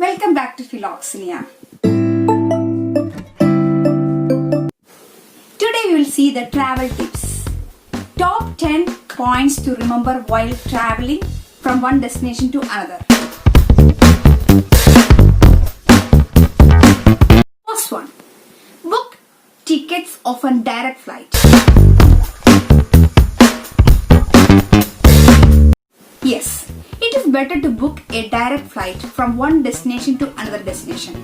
Welcome back to Philoxenia. Today we will see the travel tips. Top 10 points to remember while traveling from one destination to another. First one. Book tickets of a direct flight. Yes, it is better to book a direct flight from one destination to another destination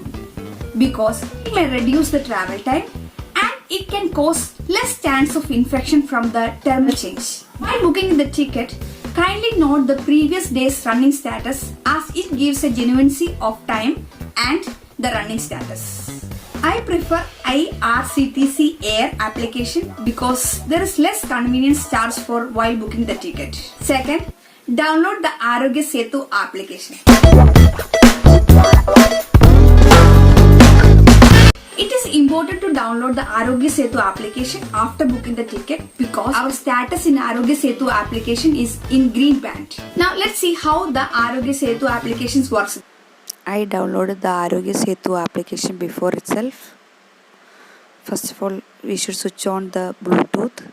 because it may reduce the travel time and it can cause less chance of infection from the terminal change. While booking the ticket, kindly note the previous day's running status as it gives a genuineness of time and the running status. I prefer IRCTC Air application because there is less convenience charge for while booking the ticket. Second, download the Arogya Setu application. It is important to download the Arogya Setu application after booking the ticket because our status in Arogya Setu application is in green band. Now let's see how the Arogya Setu application works. I downloaded the Arogya Setu application before itself. First of all, we should switch on the Bluetooth.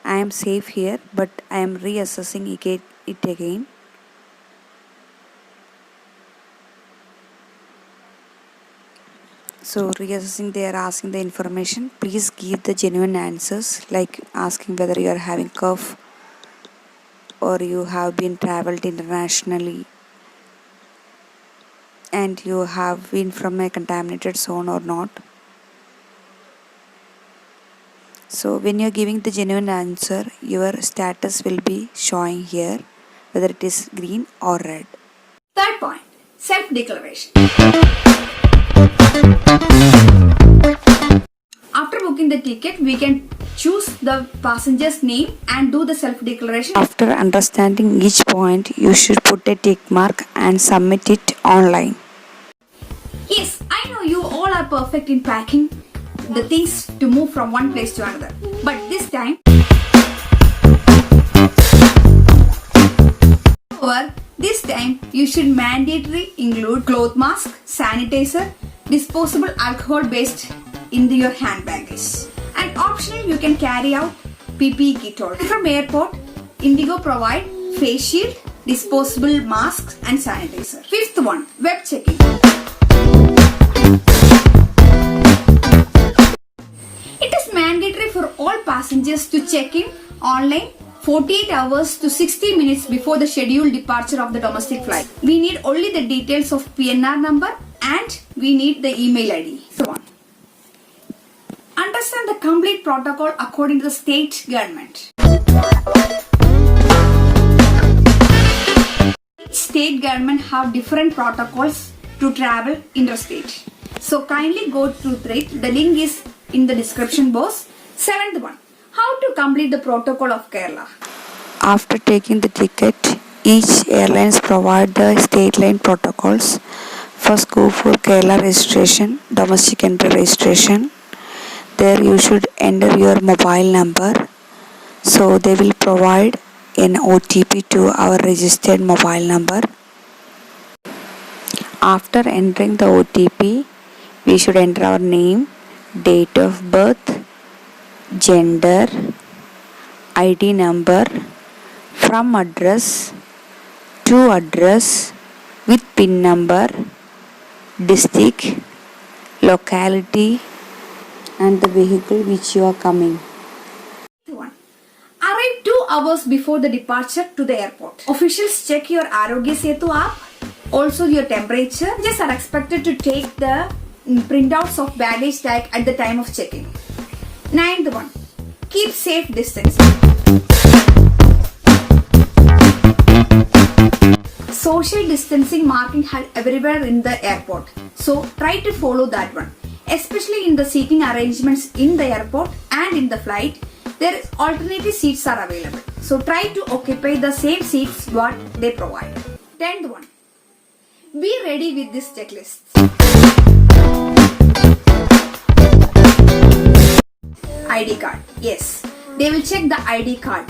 I am safe here, but I am reassessing it again. So reassessing, they are asking the information. Please give the genuine answers, like asking whether you are having cough or you have been traveled internationally and you have been from a contaminated zone or not. So when you are giving the genuine answer, your status will be showing here, whether it is green or red. Third point, self-declaration. After booking the ticket, we can choose the passenger's name and do the self-declaration. After understanding each point, you should put a tick mark and submit it online. Yes, I know you all are perfect in packing the things to move from one place to another. But this time, you should mandatory include cloth mask, sanitizer, disposable alcohol based in your hand baggage. And optional, you can carry out PPE kit also. From airport, Indigo provide face shield, disposable masks and sanitizer. Fifth one, web checking. It is mandatory for all passengers to check in online 48 hours to 60 minutes before the scheduled departure of the domestic flight. We need only the details of PNR number and we need the email ID. So on. Understand the complete protocol according to the state government. Each state government have different protocols to travel interstate. So kindly go through it. The link is in the description box. Seventh one. How to complete the protocol of Kerala. After taking the ticket, each airlines provide the state line protocols. First go for Kerala registration, domestic entry registration. There you should enter your mobile number. So they will provide an OTP to our registered mobile number. After entering the OTP, we should enter our name, date of birth, gender, ID number, from address, to address, with PIN number, district, locality and the vehicle which you are coming. Arrive 2 hours before the departure to the airport. Officials check your Arogya Setu app, also your temperature. Passengers are expected to take the printouts of baggage tag at the time of check-in. Ninth one, keep safe distance. Social distancing marking everywhere in the airport. So try to follow that one. Especially in the seating arrangements in the airport and in the flight, there alternative seats are available. So try to occupy the same seats what they provide. 10th one, be ready with this checklist. ID card. Yes, they will check the ID card.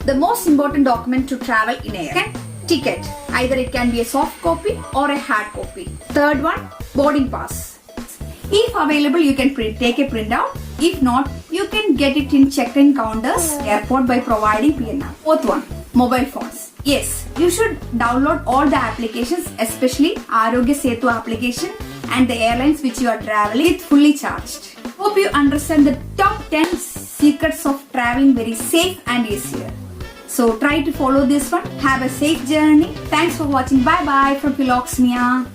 The most important document to travel in air. ticket. Either it can be a soft copy or a hard copy. Third one, boarding pass. If available, you can take a printout. If not, you can get it in check-in counters airport by providing PNR. Fourth one, mobile phones. Yes, you should download all the applications, especially Arogya Setu application and the airlines which you are traveling with fully charged. Hope you understand the top 10 secrets of traveling very safe and easier. So try to follow this one. Have a safe journey. Thanks for watching. Bye bye from Philoxenia.